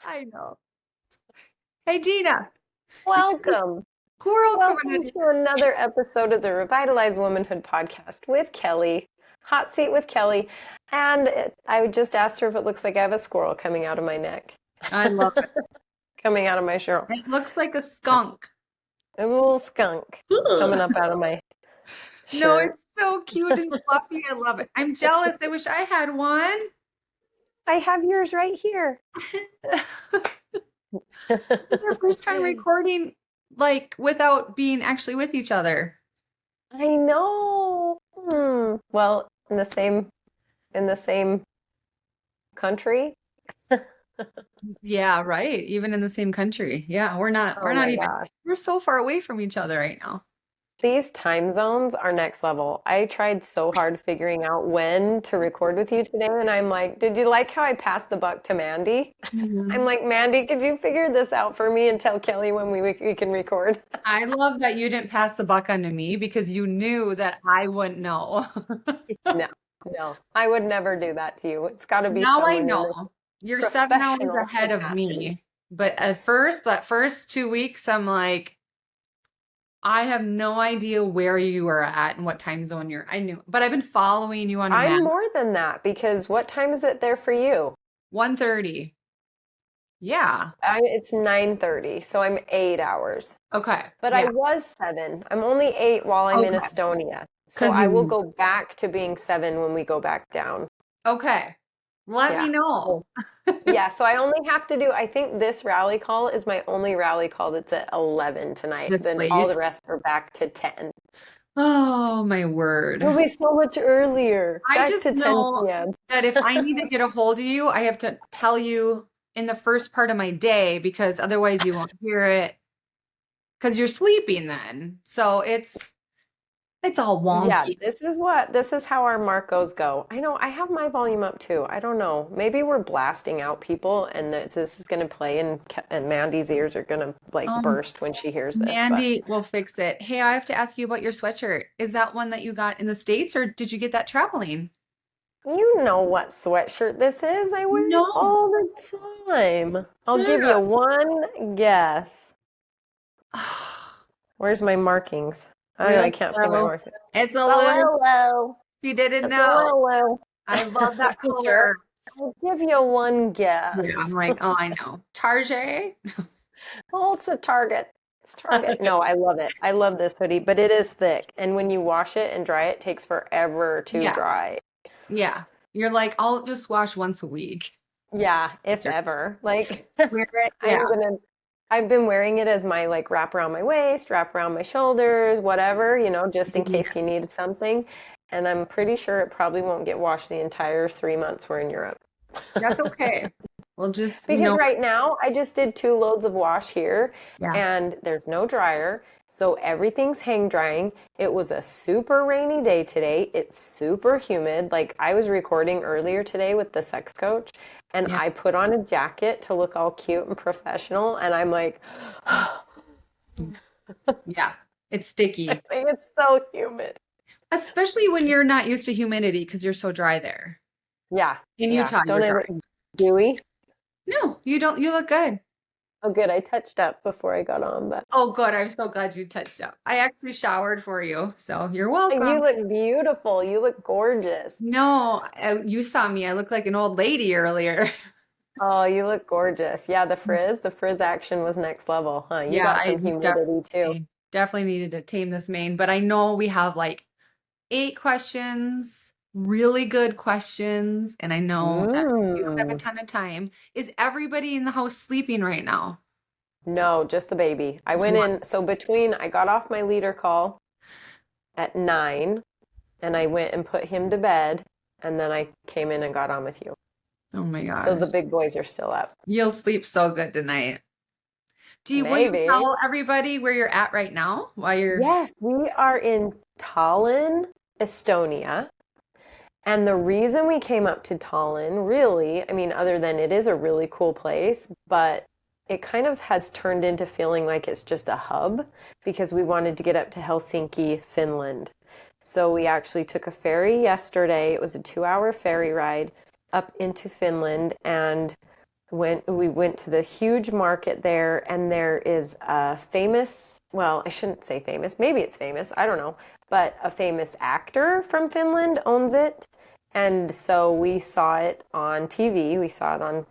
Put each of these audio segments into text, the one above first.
I know. Hey, Gina. Welcome. Squirrel coming Welcome in. to another episode of the Revitalize Womanhood podcast with Kelly. Hot seat with Kelly. I just asked her if it looks like I have a squirrel coming out of my neck. I love it. Coming out of my shirt. It looks like a skunk. A little skunk coming up out of my No, shirt. it's so cute and fluffy. I love it. I'm jealous. I wish I had one. I have yours right here. It's our first time recording, like, without being actually with each other. I know. Well, in the same country. Yeah, right. Even in the same country. Yeah, we're not Oh my even, gosh. we're so far away from each other right now. These time zones are next level. I tried so hard figuring out when to record with you today, and I'm like, did you like how I passed the buck to Mandy? I'm like, Mandy, could you figure this out for me and tell Kelly when we can record? I love that you didn't pass the buck on to me because you knew that I wouldn't know. No, no, I would never do that to you. It's got to be Now I someone in the know. You're 7 hours professional ahead of capacity. me. But at first, that first 2 weeks, I'm like, I have no idea where you are at and what time zone you're. I knew, but I've been following you on a map. I'm more than that because what time is it there for you? 1:30. Yeah. It's 9:30, so I'm 8 hours. Okay. But I Yeah. was 7. I'm only 8 while I'm in Okay. Estonia. So 'Cause I will you. go back to being 7 when we go back down. Okay. Let me Yeah. know. Yeah, so I only have to do, I think this rally call is my only rally call that's at 11 tonight. This Then late. all the rest are back to 10. Oh, my word. It'll be so much earlier. I Back just to 10 know p.m. that if I need to get a hold of you, I have to tell you in the first part of my day because otherwise you won't hear it because you're sleeping then. So it's all Yeah, wonky. this is how our Marcos go. I know I have my volume up too. I don't know. Maybe we're blasting out people and this is going to play and Mandy's ears are going to like Um, burst when she hears this, but Mandy will fix it. Hey, I have to ask you about your sweatshirt. Is that one that you got in the States or did you get that traveling? you know what sweatshirt this is. I wear it No. all the time. I'll give you Sarah. one guess. Where's my markings? I Real can't see my slow. markings. It's a It's a little, Lolo. you didn't It's a know. Lolo. I love that You sure? color. I'll give you one Yeah, I'm guess. like, oh, I know. Tarjay. Oh, it's a Target. It's Target. No, I love it. I love this hoodie, but it is thick. And when you wash it and dry it, takes forever to Yeah. dry. Yeah. You're like, I'll just wash once a week. Yeah, if Sure. ever. Like Wear it. Yeah. I've been wearing it as my like wrap around my waist, wrap around my shoulders, whatever, just in case you needed something. And I'm pretty sure it probably won't get washed the entire 3 months we're in Europe. That's okay. We'll just, Because right now I just did 2 loads of wash here yeah. and there's no dryer. So everything's hang drying. It was a super rainy day today. It's super humid. Like I was recording earlier today with the sex coach and Yeah. I put on a jacket to look all cute and professional. And I'm like, Yeah. It's sticky. like, it's so humid. Especially when you're not used to humidity because you're so dry there. Yeah. In Yeah. Utah, Don't you're I dry. look dewy? No, you don't. You look good. Oh, good. I touched up before I got on, but Oh, good. I'm so glad you touched up. I actually showered for you, so you're you welcome. look beautiful. You look gorgeous. No, you saw me. I looked like an old lady earlier. Oh, you look gorgeous. Yeah, the frizz action was next level, huh? You Yeah, got I some humidity too. definitely needed to tame this mane, but I know we have like 8 questions, really good questions, and I know that you don't have a Mm. ton of time. Is everybody in the house sleeping right now? No, just the baby. I Just went one. in, so I got off my leader call at 9 and I went and put him to bed and then I came in and got on with you. Oh my So the gosh. big boys are still up. You'll sleep so good tonight. Will you Maybe. tell everybody where you're at right now while you're Yes, we are in Tallinn, Estonia. And the reason we came up to Tallinn, really, I mean, other than it is a really cool place, but it kind of has turned into feeling like it's just a hub because we wanted to get up to Helsinki, Finland. So we actually took a ferry yesterday. It was a 2-hour ferry ride up into Finland, and we went to the huge market there, and there is a famous, well, I shouldn't say famous, maybe it's famous, I don't know, but a famous actor from Finland owns it. And so we saw it on TV. We saw it on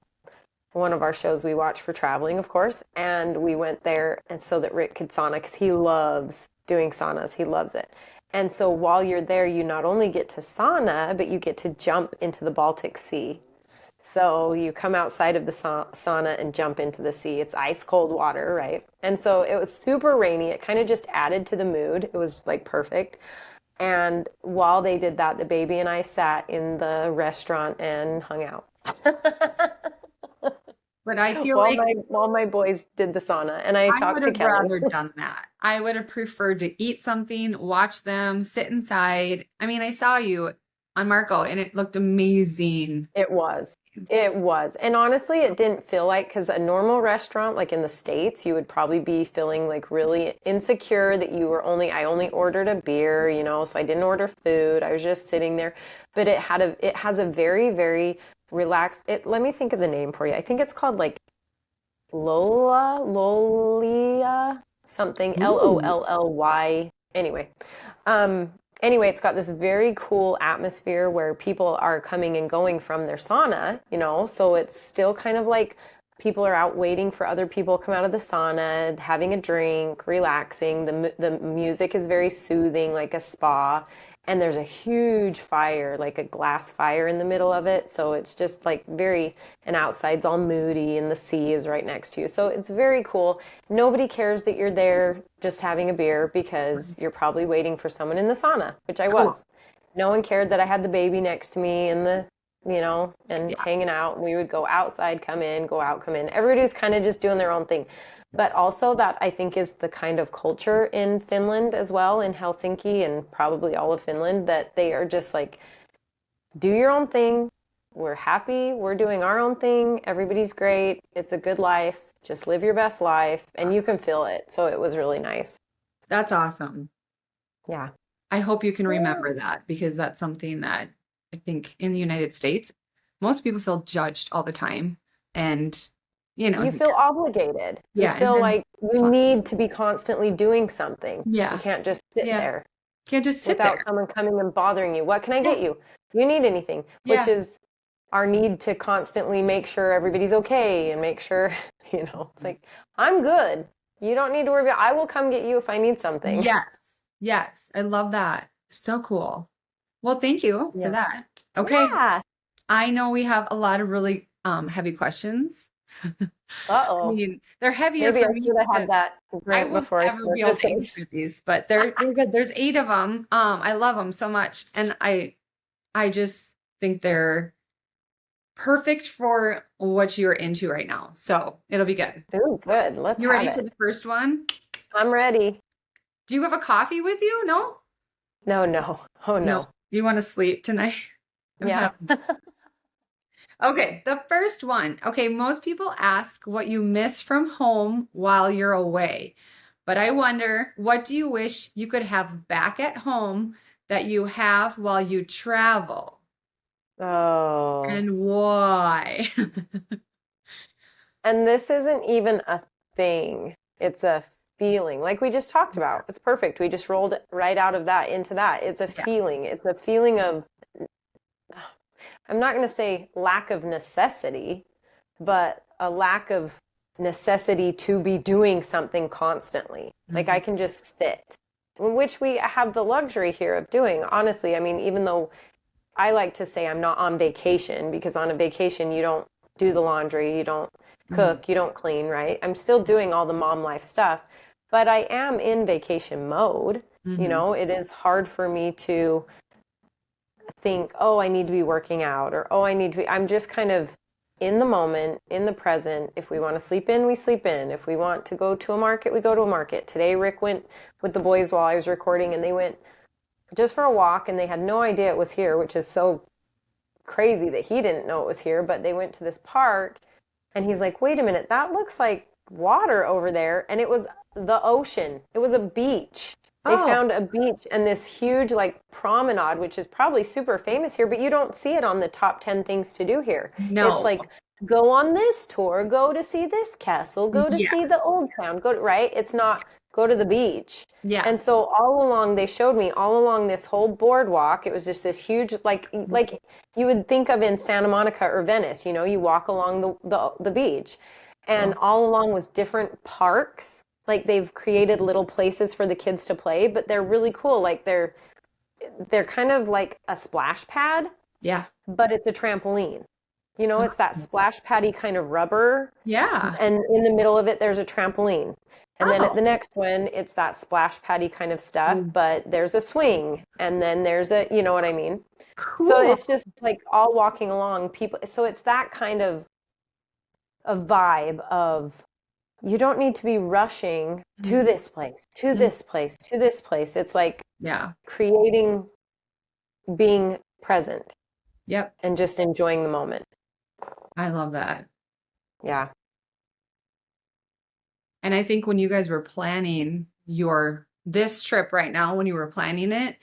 one of our shows we watch for traveling, of course. And we went there and so that Rick could sauna because he loves doing saunas. He loves it. And so while you're there, you not only get to sauna, but you get to jump into the Baltic Sea. So you come outside of the sauna and jump into the sea. It's ice cold water, right? And so it was super rainy. It kind of just added to the mood. It was just like perfect. And while they did that, the baby and I sat in the restaurant and hung out. But I feel like While my boys did the sauna, and I I talked would to have Kelly. rather done that. I would have preferred to eat something, watch them, sit inside. I mean, I saw you on Marco and it looked amazing. It was. It was. And honestly, it didn't feel like, because a normal restaurant, like in the States, you would probably be feeling like really insecure that I only ordered a beer, so I didn't order food. I was just sitting there. But it has a very, very relaxed, let me think of the name for you. I think it's called like Lolia, something, Ooh. Lolly. Um, anyway, it's got this very cool atmosphere where people are coming and going from their sauna, so it's still kind of like people are out waiting for other people to come out of the sauna, having a drink, relaxing. The music is very soothing, like a spa. And there's a huge fire, like a glass fire in the middle of it. So it's just like and outside's all moody and the sea is right next to you. So it's very cool. Nobody cares that you're there just having a beer because you're probably waiting for someone in the sauna, which I Cool. was. No one cared that I had the baby next to me and Yeah. hanging out. We would go outside, come in, go out, come in. Everybody was kind of just doing their own thing. But also that I think is the kind of culture in Finland as well, in Helsinki and probably all of Finland, that they are just like, do your own thing. We're happy. We're doing our own thing. Everybody's great. It's a good life. Just live your best life. And you Awesome. can feel it. So it was really nice. That's awesome. Yeah. I hope you can Yeah. remember that because that's something that I think in the United States, most people feel judged all the time. And, You feel obligated. You yeah, and feel then like you fun. need to be constantly doing something. You Yeah. can't just sit Yeah. there Can't just sit without there. someone coming and bothering you. What can I Yeah. get you? Do you need anything? Which Yeah. is our need to constantly make sure everybody's okay and make sure, it's like, I'm good. You don't need to worry about, I will come get you if I need something. Yes. Yes. I love that. So cool. Well, thank you for Yeah. that. Okay. Yeah. I know we have a lot of really heavy questions. I Uh-oh. mean, they're heavier Maybe for I me should have had because that I drink will before I never start. be able Just to kidding. answer these, but they're good. There's 8 of them. I love them so much, and I just think they're perfect for what you're into right now. So it'll be good. Ooh, So, good. Let's you have ready for it. the first one? I'm ready. Do you have a coffee with you? No? No, no. Oh, No. no. You want to sleep tonight? I'm Yes. having Okay, the first one. Okay, most people ask what you miss from home while you're away. But I wonder, what do you wish you could have back at home that you have while you travel? Oh. And why? And this isn't even a thing. It's a feeling, like we just talked Yeah. about. It's perfect. We just rolled it right out of that into that. It's a Yeah. feeling. It's a feeling of, I'm not going to say lack of necessity, but a lack of necessity to be doing something constantly. Like I Mhm. can just sit, which we have the luxury here of doing. Honestly, I mean, even though I like to say I'm not on vacation, because on a vacation you don't do the laundry, you don't Mhm. cook, you don't clean, right? I'm still doing all the mom life stuff, but I am in vacation mode. Mhm. It is hard for me to think, oh, I need to be working out, or oh, I'm just kind of in the moment, in the present. If we want to sleep in, we sleep in. If we want to go to a market, we go to a market. Today, Rick went with the boys while I was recording, and they went just for a walk, and they had no idea it was here, which is so crazy that he didn't know it was here. But they went to this park, and he's like, wait a minute, that looks like water over there. And it was the ocean, it was a beach. They Oh, found a beach and this huge like promenade, which is probably super famous here, but you don't see it on the top 10 things to do here. It's no. like go on this tour, go to see this castle, go to Yeah. see the old town, go to, right? It's not go to the beach. Yeah. And so all along they showed me all along this whole boardwalk, it was just this huge like you would think of in Santa Monica or Venice, you know, you walk along the beach. And Cool. all along was different parks, like they've created little places for the kids to play, but they're really cool. Like they're kind of like a splash pad, Yeah. but it's a trampoline. You know, it's that splash paddy kind of rubber, Yeah. and in the middle of it there's a trampoline. And then at Oh, the next one, it's that splash paddy kind of stuff, mm, but there's a swing, and then there's a, you know what I mean? So cool. it's just like all walking along people. So it's that kind of a vibe of you don't need to be rushing to Mhm. this place, to Mm, this place, to this place. It's like yeah. creating, being present, Yep. and just enjoying the moment. I love that. Yeah. And I think when you guys were planning your this trip right now, when you were planning it,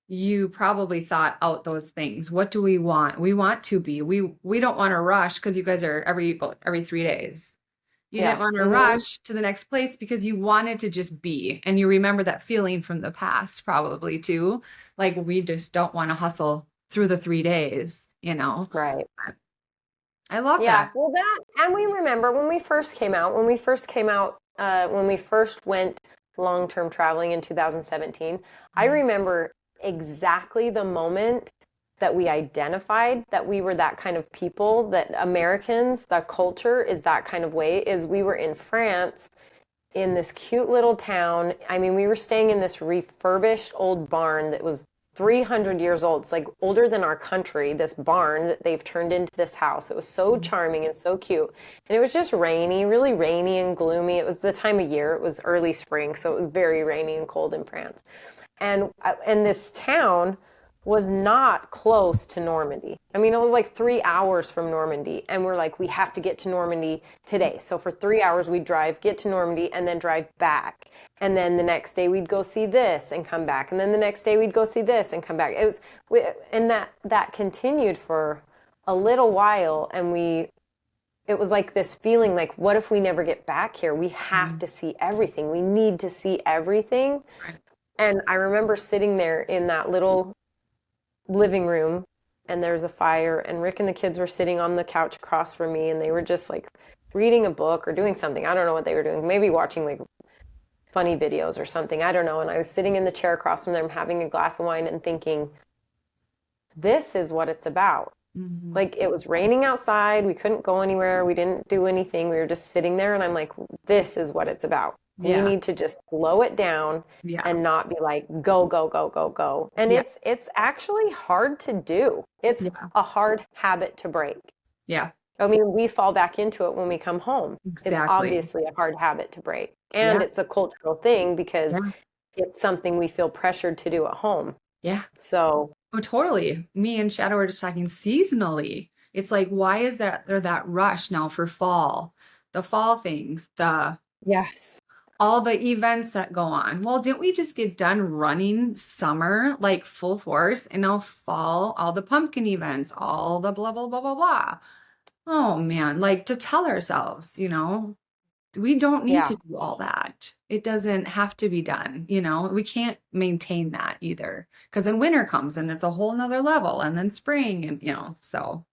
you probably thought out those things. What do we want? We want to be. We don't want to rush because you guys are every 3 days. You didn't Yeah. want to Hmm. rush to the next place because you wanted to just be. And you remember that feeling from the past probably too. Like we just don't want to hustle through the 3 days, you know. Right. I love Yeah. that. Well, that, and we remember when we first came out, when we first went long-term traveling in 2017, I Mhm. remember exactly the moment that we identified that we were that kind of people, that Americans, the culture is that kind of way, is we were in France in this cute little town. I mean, we were staying in this refurbished old barn that was 300 years old. It's like older than our country, this barn that they've turned into this house. It was so charming and so cute. And it was just rainy, really rainy and gloomy. It was the time of year, it was early spring, so it was very rainy and cold in France. And this town was not close to Normandy. I mean, it was like 3 hours from Normandy, and we're like, we have to get to Normandy today. So for 3 hours, we'd drive, get to Normandy, and then drive back. And then the next day, we'd go see this and come back. And then the next day, we'd go see this and come back. It was, and that continued for a little while, and it was like this feeling like, what if we never get back here? We have Mhm. to see everything. We need to see everything. Right. And I remember sitting there in that little living room, and there's a fire, and Rick and the kids were sitting on the couch across from me, and they were just like reading a book or doing something. I don't know what they were doing, maybe watching like funny videos or something. I don't know. And I was sitting in the chair across from them having a glass of wine and thinking, this is what it's about. Mhm. Like it was raining outside. We couldn't go anywhere. We didn't do anything. We were just sitting there. And I'm like, this is what it's about. We Yeah. need to just slow it down Yeah. and not be like, go, go, go, go, go. And Yeah. it's actually hard to do. It's Yeah. a hard habit to break. Yeah. I mean, we fall back into it when we come home. It's Exactly. obviously a hard habit to break. And Yeah. it's a cultural thing because Yeah. it's something we feel pressured to do at home. Yeah. So, Oh, totally. Me and Shadow were just talking seasonally. It's like, why is there that rush now for fall? The fall things, the yes. all the events that go on. Well, didn't we just get done running summer like full force and now fall, all the pumpkin events, all the blah blah blah blah blah. Oh man, like to tell ourselves, we don't need Yeah. to do all that. It doesn't have to be done, we can't maintain that either. Because then winter comes and it's a whole nother level, and then spring, and so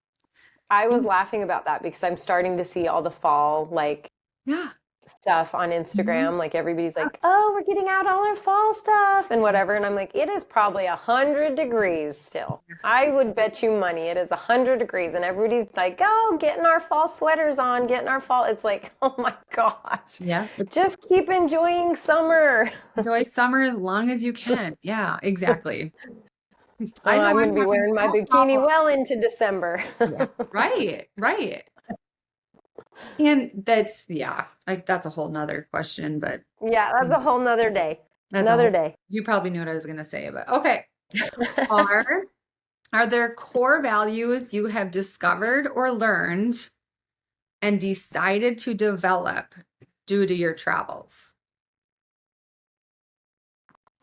I was laughing about that because I'm starting to see all the fall like yeah. stuff on Mhm. Instagram. Like everybody's like, "Oh, we're getting out all our fall stuff and whatever." And I'm like, "It is probably 100 degrees still. I would bet you money it is 100 degrees." And everybody's like, "Oh, getting our fall sweaters on, getting our fall." It's like, oh my gosh, Yeah. just keep enjoying summer. Enjoy summer as long as you can. Yeah, exactly. I know I'm going I'm to be having wearing my fall bikini problems. well into December. Yeah. Right. Right. And that's, yeah, like that's a whole nother question, but Yeah, that's a whole nother day. that's a Another whole, day. you probably knew what I was going to say, but okay. Are are there core values you have discovered or learned and decided to develop due to your travels?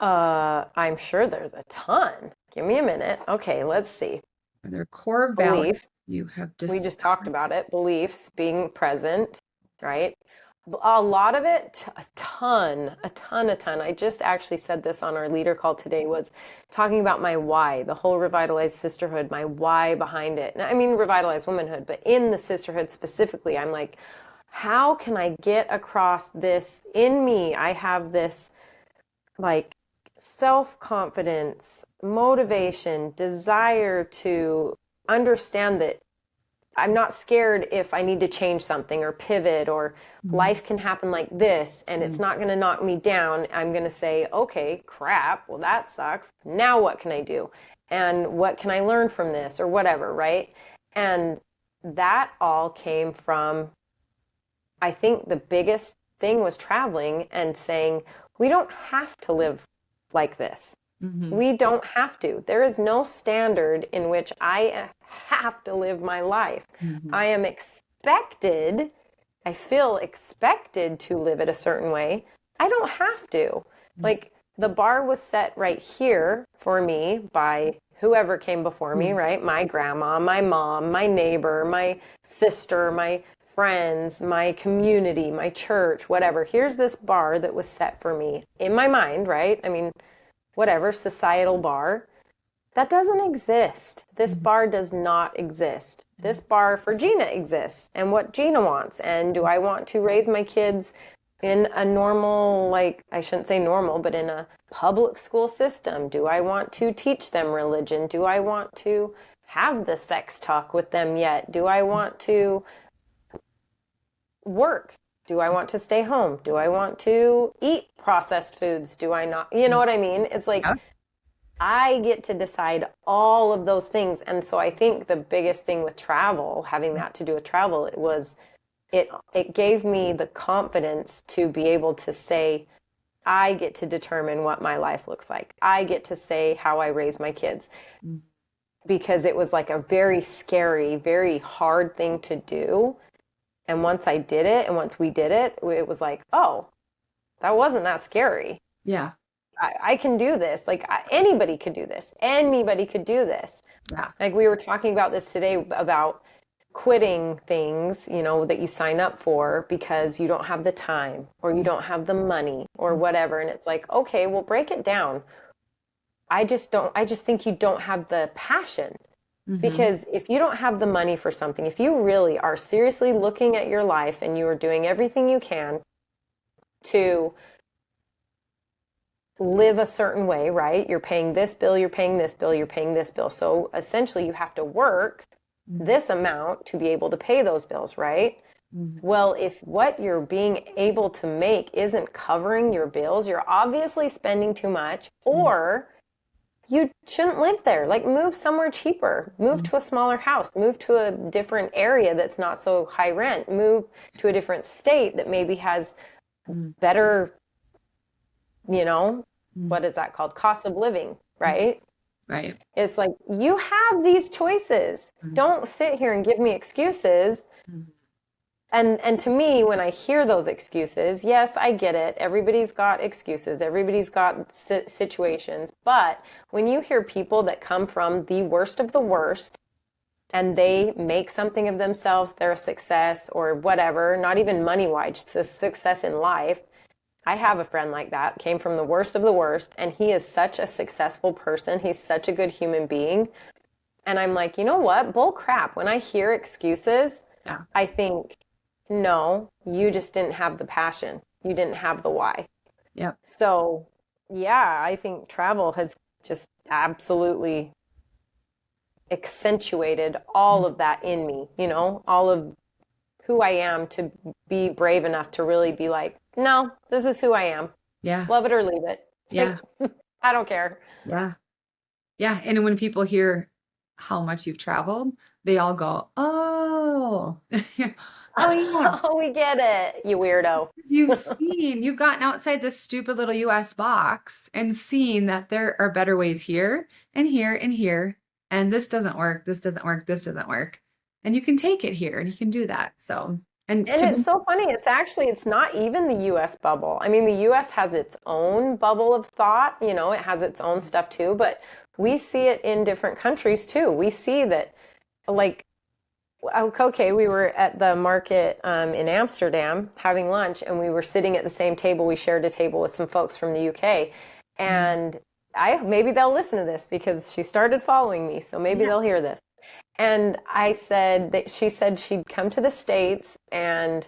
I'm sure there's a ton. Give me a minute. Okay, let's see. Are there core values Beliefs. you have We just talked discovered? about it. Beliefs, being present, right? A lot of it, a ton. I just actually said this on our leader call today, was talking about my why, the whole revitalized sisterhood, my why behind it. And I mean, revitalized womanhood, but in the sisterhood specifically, I'm like, how can I get across this in me? I have this like self-confidence, motivation, desire to understand that I'm not scared if I need to change something or pivot, or Mm, life can happen like this and it's mm, not going to knock me down. I'm going to say, okay, crap. Well, that sucks. Now what can I do? And what can I learn from this or whatever, right? And that all came from, I think the biggest thing was traveling and saying, we don't have to live like this. mhm, We don't have to. There is no standard in which I have to live my life. mhm, I am expected, I feel expected to live it a certain way. I don't have to. mm, Like the bar was set right here for me by whoever came before me, mm, right? My grandma, my mom, my neighbor, my sister, my friends, my community, my church, whatever. Here's this bar that was set for me in my mind, right? I mean, whatever, societal bar. That doesn't exist. This mm, bar does not exist. mm, This bar for Gina exists and what Gina wants. And do I want to raise my kids in a normal, like, I shouldn't say normal, but in a public school system? Do I want to teach them religion? Do I want to have the sex talk with them yet? Do I want to work? Do I want to stay home? Do I want to eat processed foods? Do I not? You know mm. what I mean? It's like Yeah. I get to decide all of those things. And so I think the biggest thing with travel, having that to do with travel, it was it gave me the confidence to be able to say, I get to determine what my life looks like. I get to say how I raise my kids, Mm, because it was like a very scary, very hard thing to do. And once I did it, and once we did it, it was like, oh, that wasn't that scary. yeah. I can do this. Like anybody could do this. Anybody could do this. Yeah. Like we were talking about this today about quitting things, that you sign up for because you don't have the time or you Mm, don't have the money or whatever. And it's like, okay, well, break it down. I just think you don't have the passion. mhm, Because if you don't have the money for something, if you really are seriously looking at your life and you are doing everything you can to live a certain way, right? You're paying this bill, you're paying this bill, you're paying this bill. So essentially, you have to work mm, this amount to be able to pay those bills, right? mhm, Well, if what you're being able to make isn't covering your bills, you're obviously spending too much, mm, or you shouldn't live there. Like, move somewhere cheaper, move mm, to a smaller house, move to a different area that's not so high rent, move to a different state that maybe has mm, better, you know, mm, what is that called? Cost of living, mm. right? Right. It's like you have these choices. Mm, Don't sit here and give me excuses. mm, And to me, when I hear those excuses, yes, I get it. Everybody's got excuses. Everybody's got situations. But when you hear people that come from the worst of the worst and they make something of themselves, they're a success or whatever, not even money wise, it's a success in life. I have a friend like that, came from the worst of the worst, and he is such a successful person. He's such a good human being. And I'm like, you know what? Bull crap. When I hear excuses, yeah. I think, no, you just didn't have the passion. You didn't have the why. Yep. So, yeah, I think travel has just absolutely accentuated all Mm, of that in me, all of who I am, to be brave enough to really be like, no, this is who I am. yeah. Love it or leave it. Yeah. I don't care. Yeah. Yeah. And when people hear how much you've traveled, they all go, oh, oh, yeah. Oh, we get it, you weirdo. 'Cause you've gotten outside this stupid little US box and seen that there are better ways here and here and here. And this doesn't work. This doesn't work. This doesn't work. And you can take it here and you can do that. So And And to it's be, so funny. It's not even the US bubble. I mean, the US has its own bubble of thought, it has its own stuff too, but we see it in different countries too. We see that, like, okay, we were at the market in Amsterdam having lunch, and we were sitting at the same table. We shared a table with some folks from the UK, yeah. and I maybe they'll listen to this because she started following me, so maybe Yeah. they'll hear this. And I said that she said she'd come to the States, and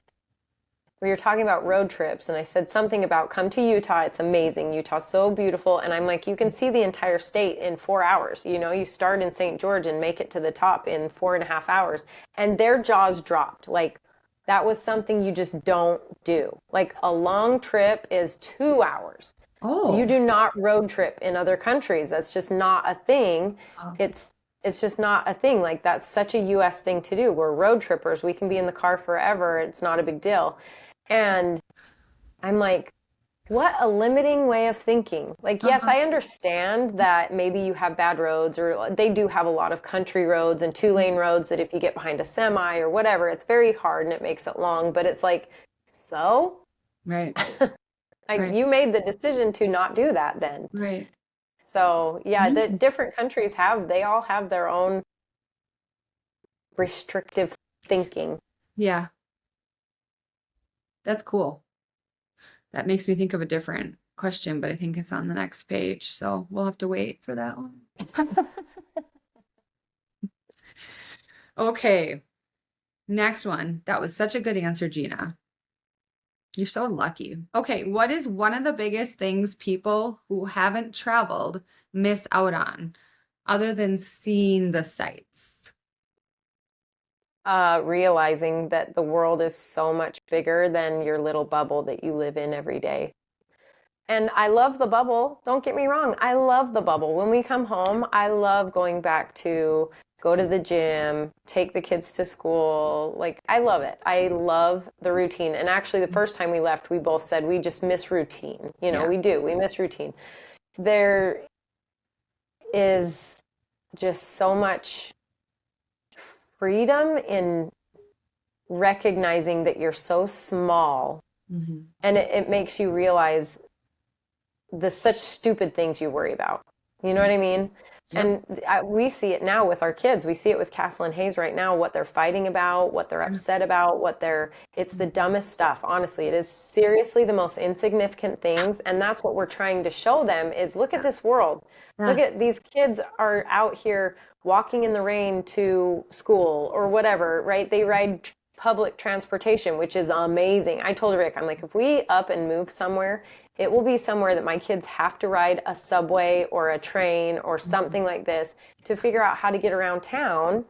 we were talking about road trips, and I said something about come to Utah. It's amazing. Utah's so beautiful. And I'm like, you can see the entire state in 4 hours. You start in St. George and make it to the top in 4.5 hours. And their jaws dropped. Like, that was something you just don't do. Like, a long trip is 2 hours. You Oh. do not road trip in other countries. That's just not a thing. Oh. It's just not a thing. Like, that's such a US thing to do. We're road trippers. We can be in the car forever. It's not a big deal. And I'm like, what a limiting way of thinking. Like, yes, Uh-huh. I understand that maybe you have bad roads, or they do have a lot of country roads and 2-lane roads that if you get behind a semi or whatever, it's very hard and it makes it long. But it's like, so Right. like, Right. you made the decision to not do that then. Right. So yeah, the Interesting. different countries they all have their own restrictive thinking. Yeah. That's cool. That makes me think of a different question, but I think it's on the next page. So we'll have to wait for that one. Okay. Next one. That was such a good answer, Gina. You're so lucky. Okay. What is one of the biggest things people who haven't traveled miss out on other than seeing the sights? Realizing that the world is so much bigger than your little bubble that you live in every day. And I love the bubble. Don't get me wrong. I love the bubble. When we come home, I love going back to go to the gym, take the kids to school. Like, I love it. I love the routine. And actually, the first time we left, we both said we just miss routine. Yeah. We do. We miss routine. There is just so much freedom in recognizing that you're so small, Mm-hmm. and it makes you realize the such stupid things you worry about. You know what I mean? Yep. And we see it now with our kids. We see it with Castle and Hayes right now, what they're fighting about, what they're upset about, it's the dumbest stuff. Honestly, it is seriously the most insignificant things. And that's what we're trying to show them is look at this world. Look Yeah. at these kids are out here walking in the rain to school or whatever, right? They ride public transportation, which is amazing. I told Rick, I'm like, if we up and move somewhere, it will be somewhere that my kids have to ride a subway or a train or something like this to figure out how to get around town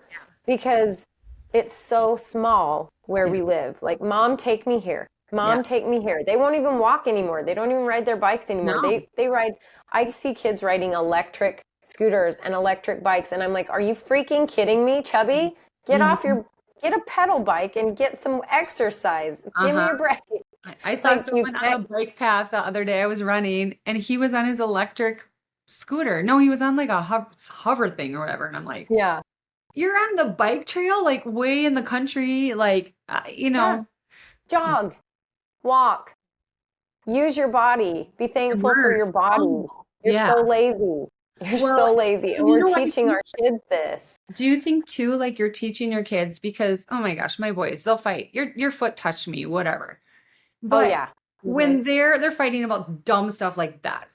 because it's so small where Yeah. we live. Like, mom, take me here. Yeah. Mom, take me here. They won't even walk anymore. They don't even ride their bikes anymore. No. They ride. I see kids riding electric scooters and electric bikes, and I'm like, are you freaking kidding me, Chubby? Mhm. Get a pedal bike and get some exercise. Give me Uh-huh. a break. I saw Like, you someone on can't. a bike path the other day. I was running and he was on his electric scooter. No, he was on like a hover thing or whatever. And I'm like, Yeah. you're on the bike trail, like way in the country, like, Yeah. yeah, Jog, walk, use your body. Be thankful for your immerse. body. Oh, You're yeah. so lazy. You're Well, so lazy. And you we're know what I teaching think? our kids this. Do you think too, like you're teaching your kids because, oh my gosh, my boys, they'll fight. Your foot touched me, whatever. Oh, But yeah. when they're fighting about dumb stuff like that,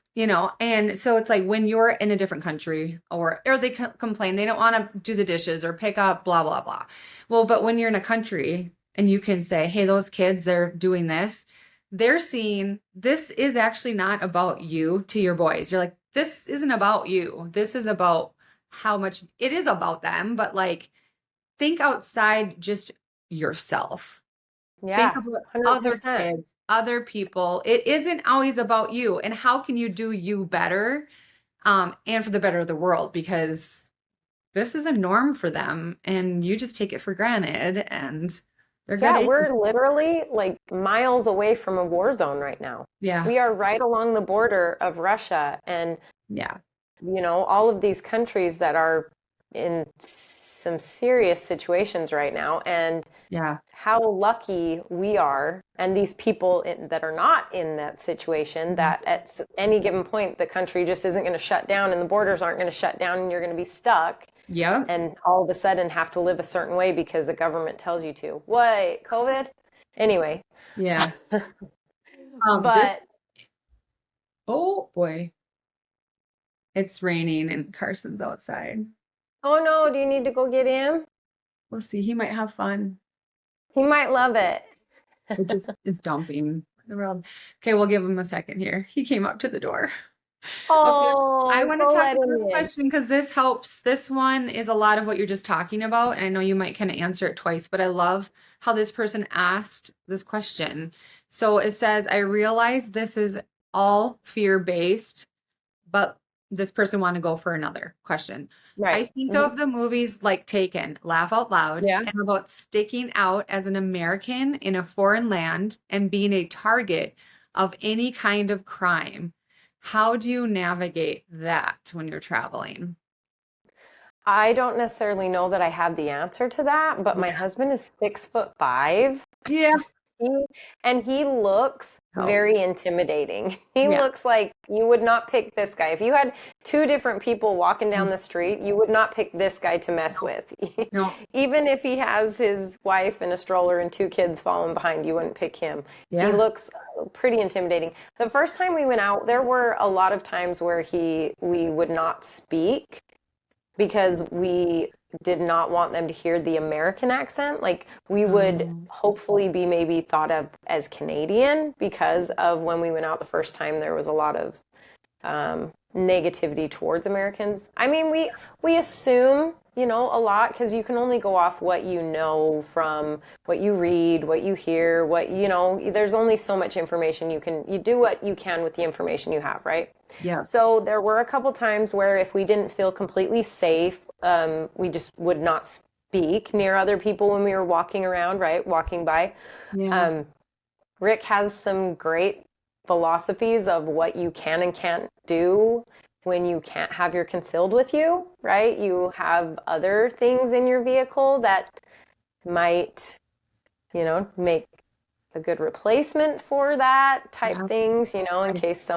and so it's like when you're in a different country or they complain they don't want to do the dishes or pick up blah blah blah. Well, but when you're in a country and you can say, "Hey, those kids, they're doing this." They're seeing this is actually not about you to your boys. You're like, "This isn't about you. This is about how much it is about them." But like think outside just yourself. Think Yeah. about other 100%. kids, other people. It isn't always about you. And how can you do you better, and for the better of the world? Because this is a norm for them, and you just take it for granted, and they're good Yeah, aliens. we're literally like miles away from a war zone right now. Yeah, We are right along the border of Russia and, yeah, all of these countries that are in some serious situations right now, and Yeah. how lucky we are, and these people that are not in that situation, Mhm. that at any given point the country just isn't going to shut down and the borders aren't going to shut down and you're going to be stuck Yep. and all of a sudden have to live a certain way because the government tells you to. What, COVID? Anyway, Yeah. This, but oh boy, it's raining and Carson's outside. oh no, do you need to go get him? We'll see. He might have fun. He might love it. It just is dumping the world. Okay, we'll give him a second here. He came up to the door. Okay. I Oh, want to go talk let about him this in. question because this helps. This one is a lot of what you're just talking about. And I know you might kind of answer it twice, but I love how this person asked this question. So it says, I realize this is all fear-based, but this person want to go for another question. I Right. think of the movies like Taken, laugh out loud, Yeah. and about sticking out as an American in a foreign land and being a target of any kind of crime. How do you navigate that when you're traveling? I don't necessarily know that I have the answer to that, but my Yeah. husband is 6'5". Yeah. He, and he looks Oh, very intimidating. He yeah. looks like you would not pick this guy. If you had two different people walking down Mm, the street, you would not pick this guy to mess no, with. no. Even if he has his wife in a stroller and two kids following behind, you wouldn't pick him. He Yeah. looks pretty intimidating. The first time we went out, there were a lot of times where we would not speak because we did not want them to hear the American accent. Like we would Um, hopefully be maybe thought of as Canadian because of when we went out the first time, there was a lot of negativity towards Americans. I mean, we assume, a lot because you can only go off what you know from what you read, what you hear, there's only so much information you do what you can with the information you have, right? yeah. So there were a couple times where if we didn't feel completely safe, we just would not speak near other people when we were walking around, right? Walking by. Yeah. Um, Rick has some great philosophies of what you can and can't do when you can't have your concealed with you, right? You have other things in your vehicle that might, make a good replacement for that type Yeah. things, in I, case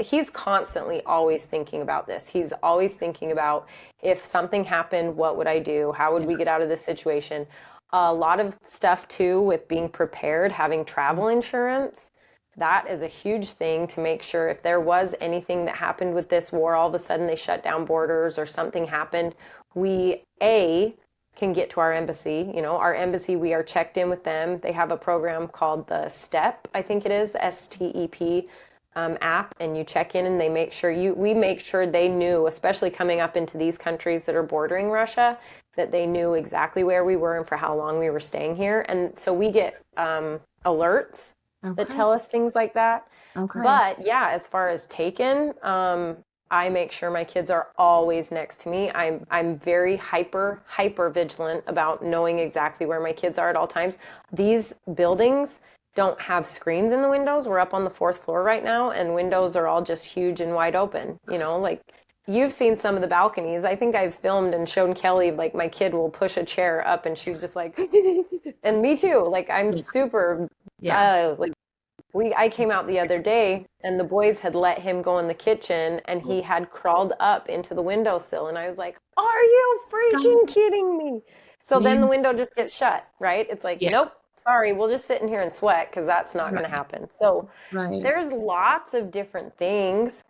he's constantly always thinking about this. He's always thinking about if something happened, what would I do? How would yeah. we get out of this situation? A lot of stuff too with being prepared, having travel insurance. That is a huge thing to make sure if there was anything that happened with this war, all of a sudden they shut down borders or something happened, we can get to our embassy. Our embassy, we are checked in with them. They have a program called the STEP, I think it is, the STEP app, and you check in and we make sure they knew, especially coming up into these countries that are bordering Russia, that they knew exactly where we were and for how long we were staying here. And so we get alerts that Okay. tell us things like that. Okay. But yeah, as far as taken, I make sure my kids are always next to me. I'm very hyper vigilant about knowing exactly where my kids are at all times. These buildings don't have screens in the windows. We're up on the fourth floor right now, and windows are all just huge and wide open. Like you've seen some of the balconies. I think I've filmed and shown Kelly, like my kid will push a chair up and she's just like, and me too. Like I'm Yeah. super, Yeah. like I came out the other day and the boys had let him go in the kitchen and he had crawled up into the windowsill and I was like, "Are you freaking kidding me?" So then the You, window just gets shut, right? It's like, yeah. "Nope, sorry, we'll just sit in here and sweat because that's not going to Right. happen." So Right. there's lots of different things,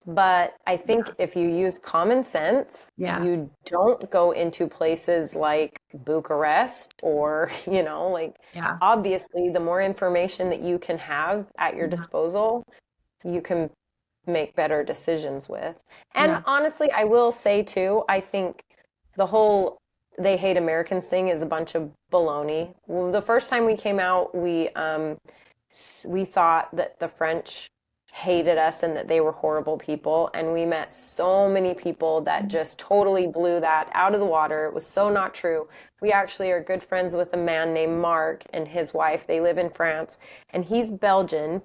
but I think Yeah. if you use common sense, Yeah. you don't go into places like Bucharest or, like Yeah. obviously the more information that you can have at your Yeah. disposal, you can make better decisions with. And Yeah. honestly, I will say too, I think the whole they hate Americans thing is a bunch of baloney. Well, the first time we came out, we thought that the French hated us and that they were horrible people. And we met so many people that just totally blew that out of the water. It was so not true. We actually are good friends with a man named Mark and his wife. They live in France, and he's Belgian,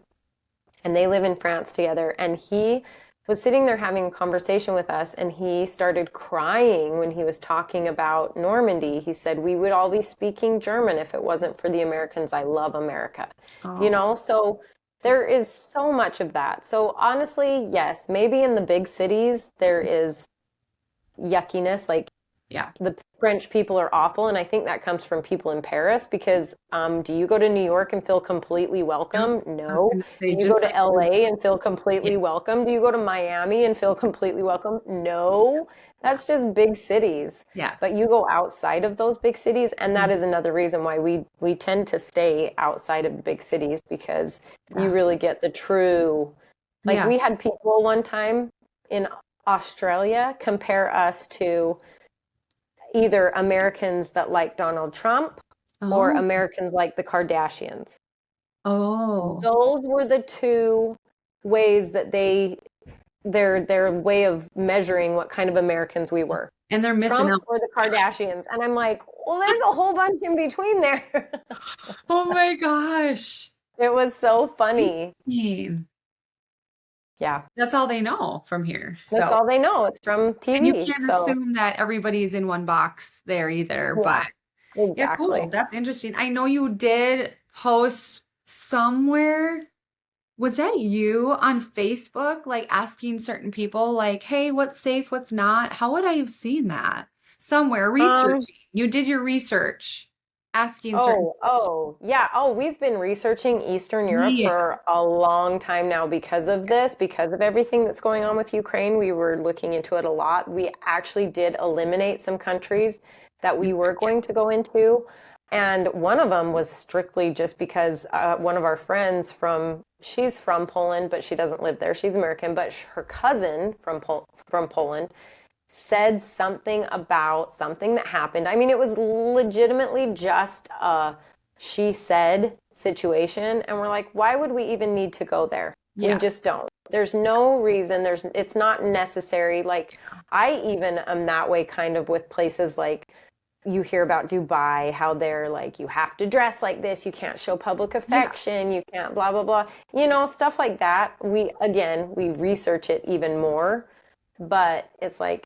and they live in France together. And he was sitting there having a conversation with us, and he started crying when he was talking about Normandy. He said, "We would all be speaking German if it wasn't for the Americans. I love America." You Oh, know, so there is so much of that. So honestly, yes, maybe in the big cities there is yuckiness, like yeah. the French people are awful, and I think that comes from people in Paris because do you go to New York and feel completely Nope. welcome? I was No. gonna say Do you just go to like those. LA and feel Yeah, completely welcome? Do you go to Miami and feel completely welcome? No. yeah, That's just big cities. yeah, But you go outside of those big cities, and that mm, is another reason why we tend to stay outside of big cities because you yeah, really get the true. Like yeah. we had people one time in Australia compare us to either Americans that like Donald Trump or Oh, Americans like the Kardashians. oh, Those were the two ways that their way of measuring what kind of Americans we were. and they're missing Trump out. or the Kardashians. And I'm like, well, there's a whole bunch in between there. Oh my gosh. It was so funny. Interesting. Yeah. That's all they know from here. That's So, all they know. It's from and you TV. can't So, assume that everybody's in one box there either, but yeah, yeah, cool. exactly. That's interesting. I know you did post somewhere. Was that you on Facebook, like asking certain people, like, hey, what's safe, what's not? How would I have seen that? Somewhere Um, researching. You did your research, asking certain Yeah. Oh, we've been researching Eastern Europe Yeah. for a long time now because of this, because of everything that's going on with Ukraine. We were looking into it a lot. We actually did eliminate some countries that we were going to go into. And one of them was strictly just because one of our friends she's from Poland, but she doesn't live there. She's American, but her cousin from Poland said something about something that happened. I mean, it was legitimately just a she said situation. And we're like, why would we even need to go there? We Yeah. just don't. There's no reason. It's not necessary. Like, I even am that way kind of with places like you hear about Dubai, how they're like, you have to dress like this, you can't show public Yeah. affection, you can't blah, blah, blah. Stuff like that. We research it even more. But it's like,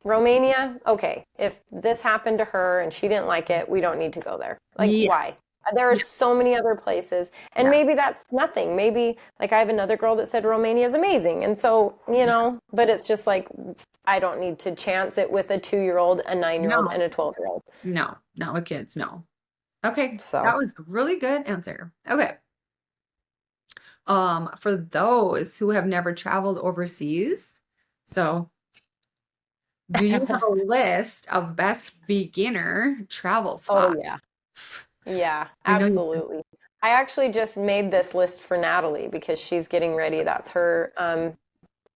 Romania, okay, if this happened to her and she didn't like it, we don't need to go there. Like, Yeah. why? There are Yeah. so many other places, and Yeah. maybe that's nothing. Maybe, like, I have another girl that said Romania is amazing. And so, but it's just like, I don't need to chance it with a 2-year-old, a 9-year-old, No, and a 12-year-old. no, not with kids. No. Okay. So, That was a really good answer. Okay. For those who have never traveled overseas, so do you have a list of best beginner travel oh, spots? yeah. Yeah, I know you do. absolutely. I actually just made this list for Natalie because she's getting ready. That's her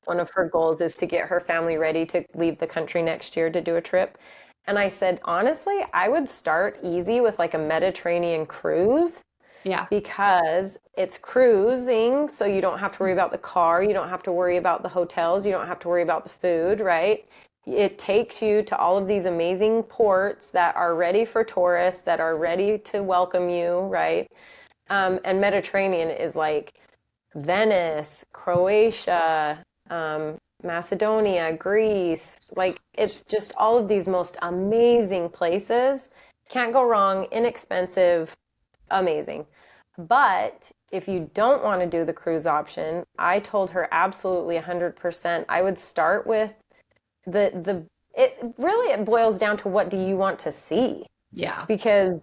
one of her goals is to get her family ready to leave the country next year to do a trip. And I said, honestly, I would start easy with like a Mediterranean cruise Yeah. because it's cruising, so you don't have to worry about the car, you don't have to worry about the hotels, you don't have to worry about the food, right? It takes you to all of these amazing ports that are ready for tourists, that are ready to welcome you, right? And Mediterranean is like Venice, Croatia, Macedonia, Greece. Like it's just all of these most amazing places. Can't go wrong, inexpensive, amazing. But if you don't want to do the cruise option, I told her absolutely 100%. I would start with the it boils down to what do you want to see? Yeah. Because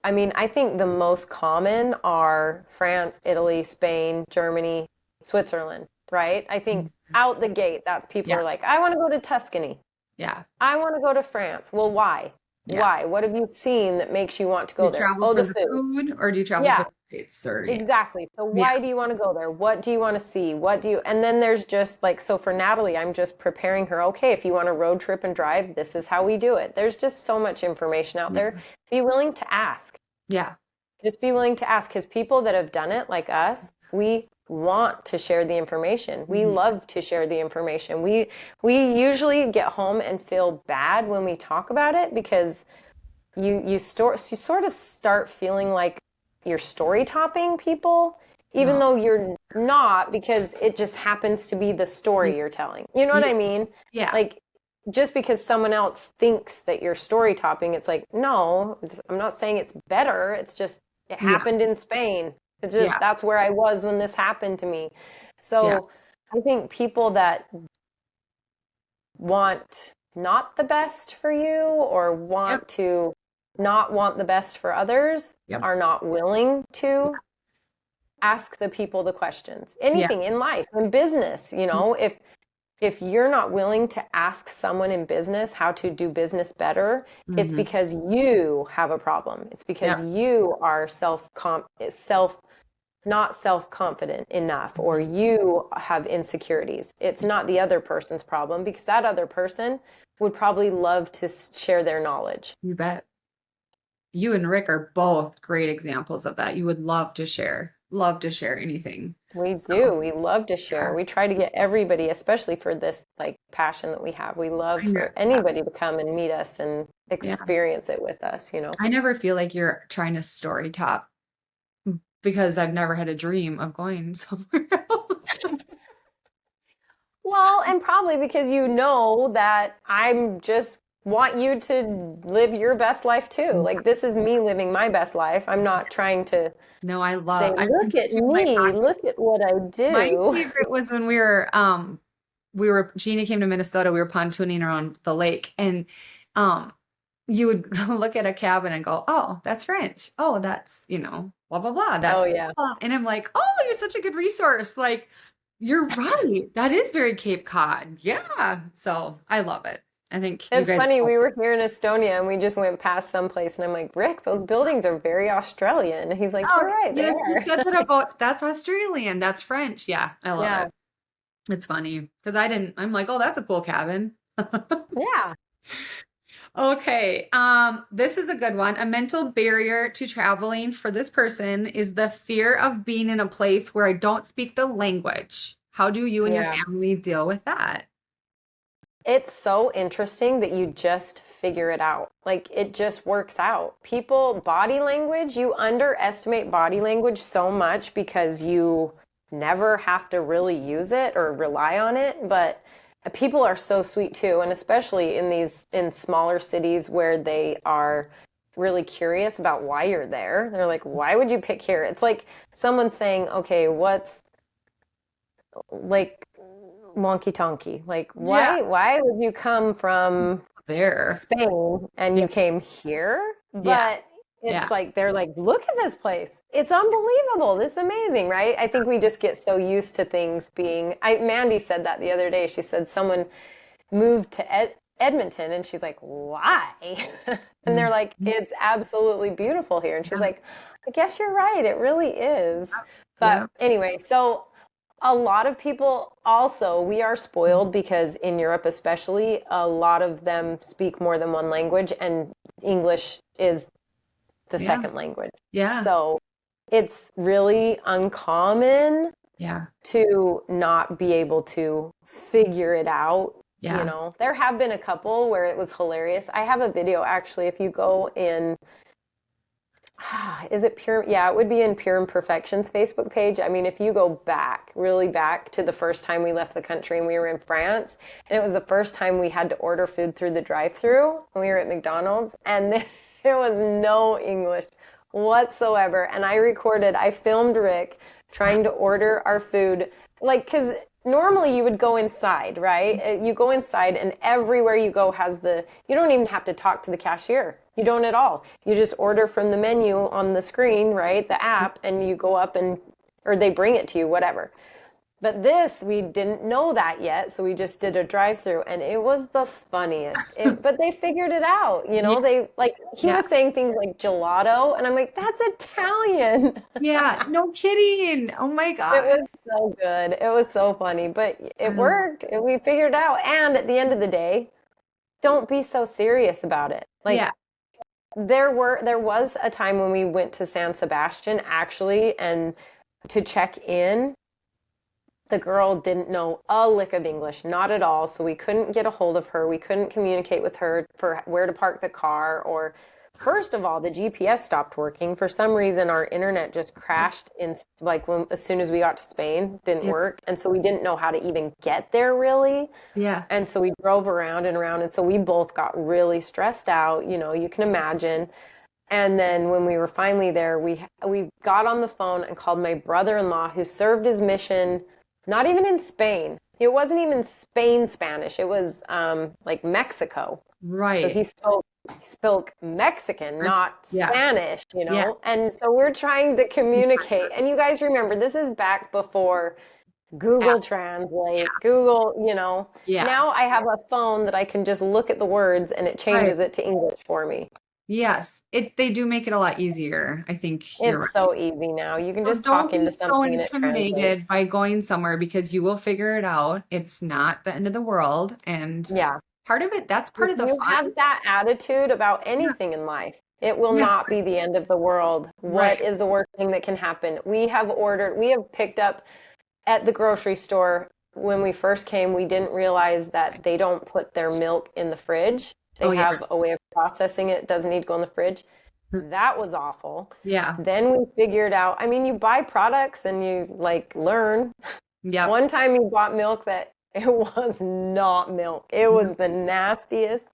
I mean, I think the most common are France, Italy, Spain, Germany, Switzerland, right? I think Mhm. out the gate, that's people Yeah. are like, I want to go to Tuscany. Yeah. I want to go to France. Well, why? Yeah. Why? What have you seen that makes you want to Do go you there? travel Oh, for the the food. food or do you travel for Yeah, the sights or yeah. exactly. So Yeah. why do you want to go there? What do you want to see? And then there's just like, so for Natalie, I'm just preparing her, okay, if you want to road trip and drive, this is how we do it. There's just so much information out there. Yeah. Be willing to ask. Yeah. Just be willing to ask because people that have done it like us, we want to share the information. We Mhm. love to share the information. We usually get home and feel bad when we talk about it because you sort of start feeling like you're story topping people even No. though you're not, because it just happens to be the story you're telling. You know what Yeah. I mean? Yeah. Like, just because someone else thinks that you're story topping, it's like, no, I'm not saying it's better. It's just, it Yeah. happened in Spain. It's just, Yeah. that's where I was when this happened to me. Yeah. So I think people that want not the best for you or Yep. want to not want the best for others Yep. are not willing to ask the people the questions. Yeah. Anything in life, in business, if you're not willing to ask someone in business how to do business better, it's Mm-hmm. because you have a problem. It's because Yeah. you are not self-confident enough, or you have insecurities. It's not the other person's problem, because that other person would probably love to share their knowledge. You bet. You and Rick are both great examples of that. You would love to share anything. We So, do. We love to share. yeah, We try to get everybody, especially for this like passion that we have. We love I know. for anybody to come and meet us and Yeah. experience it with us. I never feel like you're trying to story top because I've never had a dream of going somewhere else. Well, and probably because you know that I'm just want you to live your best life too. Like, this is me living my best life. I'm not trying to No, say, I can look at picture my me, look at what I My do. favorite was when Gina came to Minnesota, we were pontooning around the lake, and um you would look at a cabin and go, "Oh, that's French. Oh, that's, blah blah blah. Oh That's yeah. blah." And I'm like, "Oh, you're such a good resource." Like, you're right. That is very Cape Cod. Yeah. So, I love it. I think you It's guys funny, are we were here in Estonia and we just went past someplace and I'm like, Rick, those buildings are very Australian. And he's like, Oh, you're right, they yes, he are. says it about that's Australian. That's French. Yeah, I love Yeah. it. It's funny because I'm like, "Oh, that's a cool cabin." Yeah. Okay, this is a good one. A mental barrier to traveling for this person is the fear of being in a place where I don't speak the language. How do you and your Yeah. family deal with that? It's so interesting that you just figure it out. Like, it just works out. Body language, you underestimate body language so much because you never have to really use it or rely on it. But people are so sweet too. And especially in smaller cities where they are really curious about why you're there. They're like, why would you pick here? It's like someone saying, okay, what's like wonky tonky. Like, Yeah, why would you come from there. Spain and Yeah, you came here? yeah, But it's yeah. like they're like, look at this place. It's unbelievable. This is amazing, right? I think we just get so used to things being Mandy said that the other day. She said someone moved to Edmonton and she's like, why? And they're Mhm. like, it's absolutely beautiful here. And she's Yeah, like, I guess you're right. It really is. But yeah, anyway, so a lot of people also, we are spoiled because in Europe, especially, a lot of them speak more than one language, and English is the yeah, second language. yeah, So it's really uncommon yeah, to not be able to figure it out. yeah. There have been a couple where it was hilarious. I have a video actually, if you go in is it Pure? Yeah, it would be in Pure Imperfections Facebook page. I mean, if you go back, really back to the first time we left the country and we were in France, and it was the first time we had to order food through the drive-through when we were at McDonald's, and there was no English whatsoever. And I filmed Rick trying to order our food, like, because normally you would go inside, right? You go inside and everywhere you go you don't even have to talk to the cashier. You don't at all. You just order from the menu on the screen, right? The app, and you go up or they bring it to you, whatever. But we didn't know that yet, so we just did a drive-through, and it was the funniest. But they figured it out, Yeah, he yeah, was saying things like gelato, and I'm like, that's Italian. yeah. No kidding. Oh my It God. was so good. It was so funny, but it Um, worked. We figured it out. And at the end of the day, don't be so serious about it. yeah. Like, there was a time when we went to San Sebastian actually, and to check in, the girl didn't know a lick of English, not at all. So we couldn't get a hold of her. We couldn't communicate with her for where to park the car or first of all, the GPS stopped working. For some reason, our internet just crashed in like as soon as we got to Spain, didn't Yeah. work. And so we didn't know how to even get there really. Yeah. And so we drove around and around. And so we both got really stressed out, you can imagine. And then when we were finally there, we got on the phone and called my brother-in-law who served his mission, not even in Spain. It wasn't even Spain Spanish. It was like Mexico. So Right. he spoke Mexican, That's, not yeah. Spanish, Yeah. And so we're trying to communicate. And you guys remember, this is back before Yeah. Google Translate, Google. Yeah. Now I have a phone that I can just look at the words and it Right. changes it to English for me. Yes. They do make it a lot easier. I think you're It's right. so easy now. You can So just don't talk be into so something and it translates. intimidated by going somewhere because you will figure it out. It's not the end of the world. And Yeah. part of it, that's part If of the you have fun. that attitude about Yeah. anything in life, it will Yeah. not be the end of the world. What Right. is the worst thing that can happen? We have picked up at the grocery store when we first came, we didn't realize that they don't put their milk in the fridge. They Oh, yeah. have a way of processing it. It doesn't need to go in the fridge. That was awful. Yeah. Then we figured out, I mean, you buy products and you like learn. Yep. One time we bought milk that it was not milk. It was the nastiest.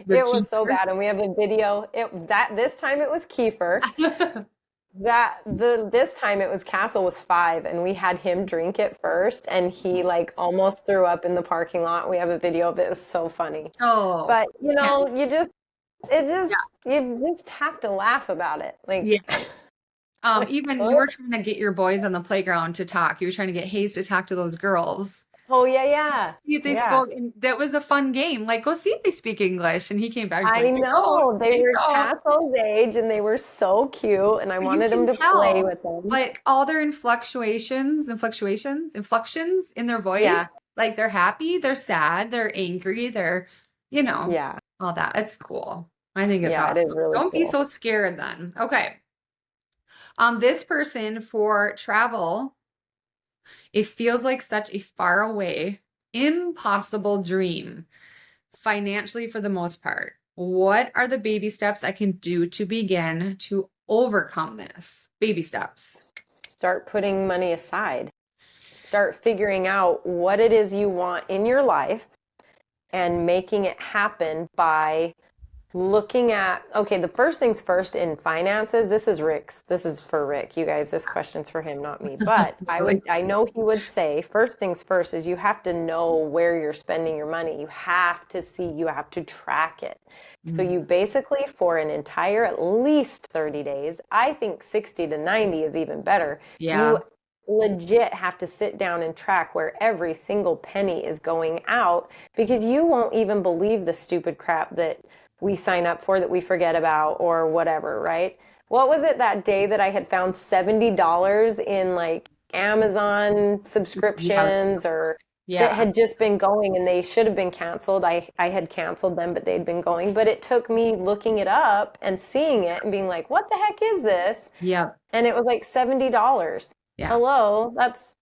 The It was so kefir. bad. And we have a video. This time it was kefir. This time it was Castle was 5 and we had him drink it first and he like almost threw up in the parking lot. We have a video of it. It was so funny. Oh, But yeah. you just have to laugh about it. Yeah. Like Even you were trying to get your boys on the playground to talk. You were trying to get Hayes to talk to those girls. oh yeah, See if they yeah. spoke, and that was a fun game. Like, go see if they speak English. And he came back, he's I like, they don't, know. They they were don't. Castle's age and they were so cute and I But you wanted can him to play tell, with them. like, all their inflections in their Yeah, voice. Like, they're happy, they're sad, they're angry, they're, you know, yeah, all that. It's cool. I think it's yeah, it is awesome. really Don't be cool. so scared then. Okay. This person for travel, it feels like such a far away, impossible dream, financially for the most part. What are the baby steps I can do to begin to overcome this? Baby steps. Start putting money aside. Start figuring out what it is you want in your life and making it happen by looking at, okay, the first things first in finances, this is for Rick. You guys, this question's for him, not me. But Really? I know he would say, first things first is you have to know where you're spending your money. You have to track it. So you basically, for an entire at least 30 days, I think 60 to 90 is even better. Yeah. You legit have to sit down and track where every single penny is going out because you won't even believe the stupid crap that we sign up for that we forget about or whatever, right? What was it that day that I had found $70 in like Amazon Yeah. subscriptions or that Yeah. had just been going and they should have been canceled. I had canceled them, but they'd been going. But it took me looking it up and seeing it and being like, what the heck is this? Yep. And it was like $70. Yeah. Hello, that's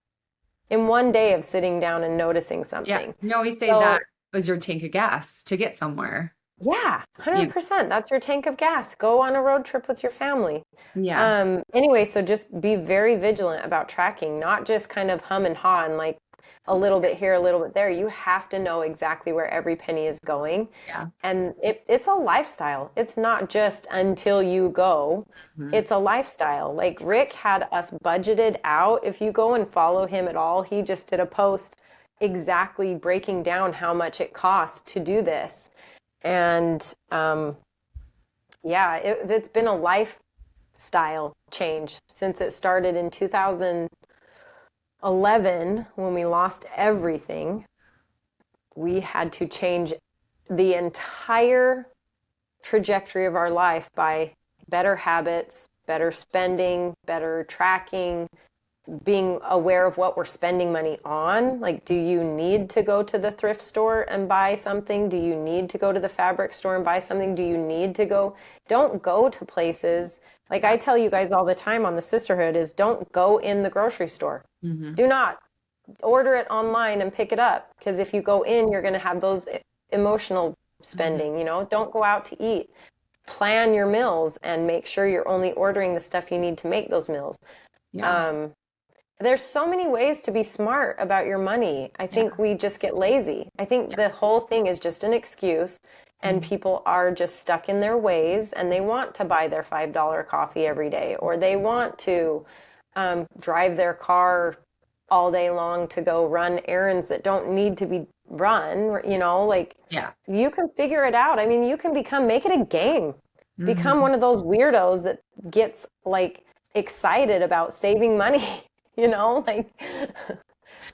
in one day of sitting down and noticing Yeah. something. You always say So that was your tank of gas to get somewhere. yeah, Yeah. 100%. That's your tank of gas. Go on a road trip with your family. Yeah. Anyway, so just be very vigilant about tracking, not just kind of hum and haw and like a little bit here, a little bit there. You have to know exactly where every penny is going. Yeah. And it's a lifestyle. It's not just until you go. Mhm. It's a lifestyle. Like Rick had us budgeted out. If you go and follow him at all, he just did a post exactly breaking down how much it costs to do this. And yeah, it's been a lifestyle change since it started in 2011 when we lost everything. We had to change the entire trajectory of our life by better habits, better spending, better tracking, being aware of what we're spending money on. Like, do you need to go to the thrift store and buy something? Do you need to go to the fabric store and buy something? Do you need to go? Don't go to places. Like I tell you guys all the time on the sisterhood is don't go in the grocery store. Mhm. Do not order it online and pick it up. Because if you go in, you're going to have those emotional spending, Don't go out to eat. plan your meals and make sure you're only ordering the stuff you need to make those meals. Yeah. Um, there's so many ways to be smart about your money. I Yeah. think we just get lazy. I think the whole thing is just an excuse, and Mm. people are just stuck in their ways and they want to buy their $5 coffee every day, or they want to drive their car all day long to go run errands that don't need to be run, like Yeah. you can figure it out. I mean, you can make it a game. Become Hmm. one of those weirdos that gets like excited about saving money, like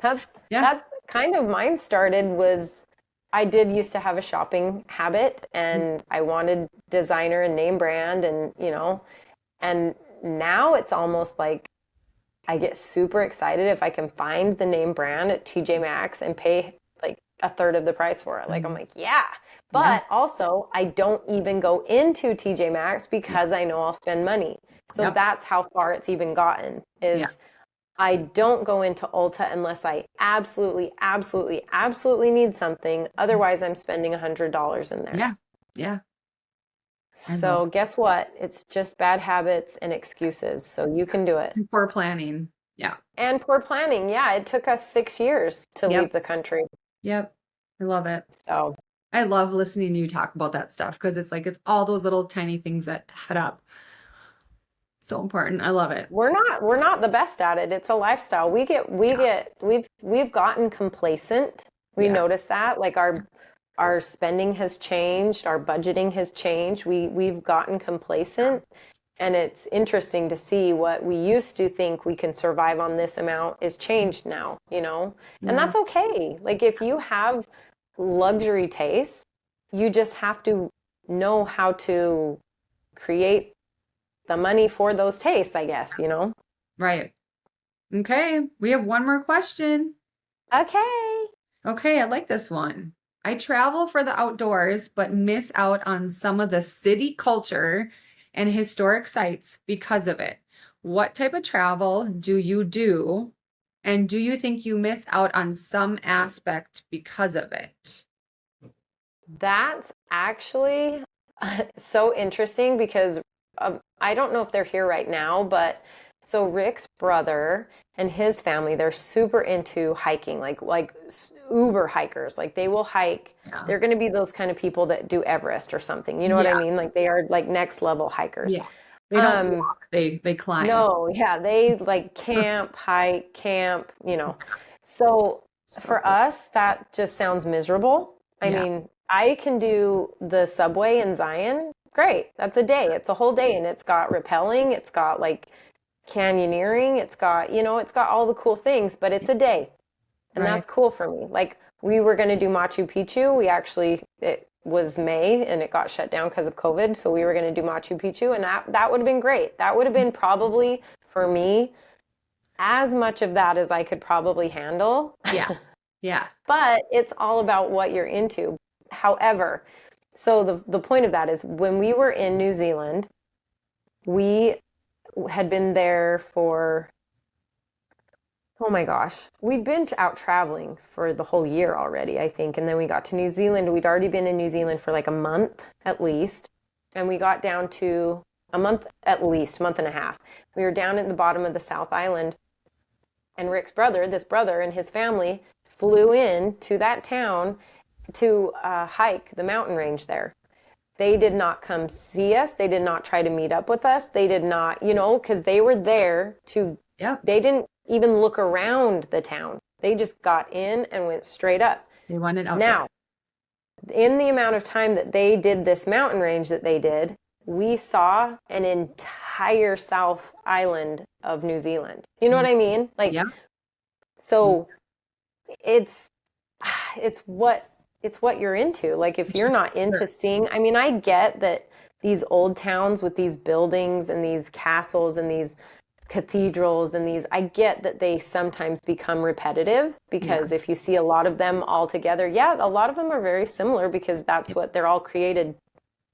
that's Yeah. that's kind of mine started was I did used to have a shopping habit and I wanted designer and name brand and now it's almost like I get super excited if I can find the name brand at TJ Maxx and pay like a third of the price for it. Like I'm Hmm. like, yeah. Yeah. But also, I don't even go into TJ Maxx Yeah. because I know I'll spend money. So Yep. that's how far it's even gotten Yeah. is I don't go into Ulta unless I absolutely, absolutely, absolutely need something. Otherwise, I'm spending $100 in there. Yeah. Yeah. I love So guess what? It's just bad habits and excuses. So you can do it. for planning. Yeah. And poor planning. Yeah, it took us 6 years to Yep. leave the country. Yep. I love it. So I love listening to you talk about that stuff because it's like it's all those little tiny things that add up. So important. I love it. we're not the best at it. It's a lifestyle. Yeah. We've gotten complacent. We Yeah. notice that like our spending has changed, our budgeting has changed. We've gotten complacent. And it's interesting to see what we used to think we can survive on this amount is changed now. And Yeah. that's okay. Like if you have luxury tastes, you just have to know how to create the money for those tastes, I guess. Right. Okay. We have one more question. Okay. Okay. I like this one. I travel for the outdoors, but miss out on some of the city culture and historic sites because of it. What type of travel do you do? And do you think you miss out on some aspect because of it? That's actually so interesting because I don't know if they're here right now, but so Rick's brother and his family, they're super into hiking, like uber hikers. Like they will hike. Yeah. They're going to be those kind of people that do Everest or something. You know what I Yeah. mean? Like they are like next level hikers. Yeah. They don't Um, walk, they climb. no, yeah, they like camp, hike, camp. So So for cool. us, that just sounds miserable. I Yeah. mean, I can do the subway in Zion. Great. That's a day. It's a whole day and it's got rappelling, it's got like canyoneering, it's got all the cool things, but it's a day. And Right. that's cool for me. Like we were going to do Machu Picchu. It was May and it got shut down because of COVID. So we were going to do Machu Picchu and that would have been great. That would have been probably for me as much of that as I could probably handle. Yeah. Yeah. But it's all about what you're into. However, so the point of that is when we were in New Zealand, we had been there for, oh my gosh, we'd been out traveling for the whole year already, I think. And then we got to New Zealand. We'd already been in New Zealand for like a month at least. And we got down to a month at least, month and a half. We were down at the bottom of the South Island. And Rick's brother, this brother and his family flew in to that town to hike the mountain range there. They did not come see us. They did not try to meet up with us. They did not, because they were there Yep. they didn't even look around the town. They just got in and went straight up. They wanted outdoor. Now, in the amount of time that they did this mountain range that they did, we saw an entire South Island of New Zealand. You know what I mean? Like, Yeah. so it's it's what you're into. Like if you're not into seeing, I mean, I get that these old towns with these buildings and these castles and these cathedrals and I get that they sometimes become repetitive because if you see a lot of them all together, yeah, a lot of them are very similar because that's what they're all created